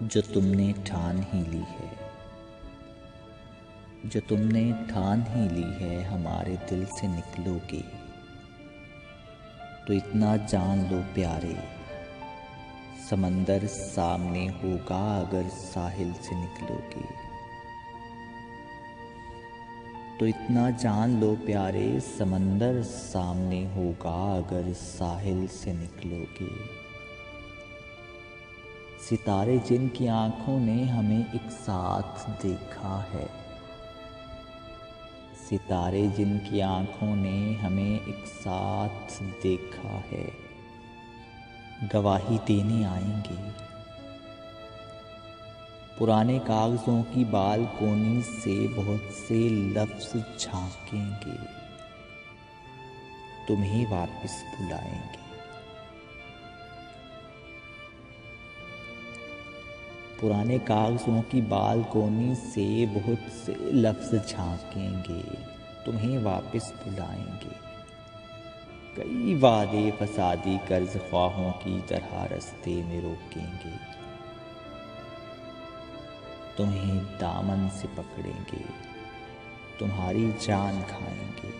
जो तुमने ठान ही ली है, जो तुमने ठान ही ली है हमारे दिल से निकलोगे, तो इतना जान लो प्यारे, समंदर सामने होगा अगर साहिल से निकलोगे। तो इतना जान लो प्यारे, समंदर सामने होगा अगर साहिल से निकलोगे। सितारे जिनकी आंखों ने हमें एक साथ देखा है, सितारे जिनकी आंखों ने हमें एक साथ देखा है, गवाही देने आएंगे। पुराने कागजों की बालकोनी से बहुत से लफ्ज झांकेंगे, तुम्हें वापस बुलाएंगे। पुराने कागजों की बालकोनी से बहुत से लफ्ज झांकेंगे, तुम्हें वापस बुलाएंगे। कई वादे फसादी कर्ज ख्वाहों की तरह रास्ते में रोकेंगे, तुम्हें दामन से पकड़ेंगे, तुम्हारी जान खाएंगे।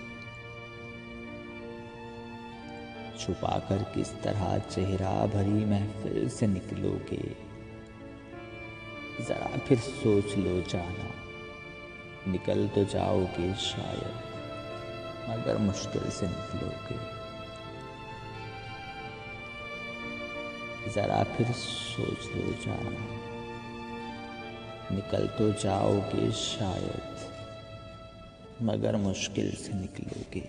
छुपाकर किस तरह चेहरा भरी महफिल से निकलोगे, जरा फिर सोच लो जाना। निकल तो जाओगे शायद, मगर मुश्किल से निकलोगे। जरा फिर सोच लो जाना, निकल तो जाओगे शायद, मगर मुश्किल से निकलोगे।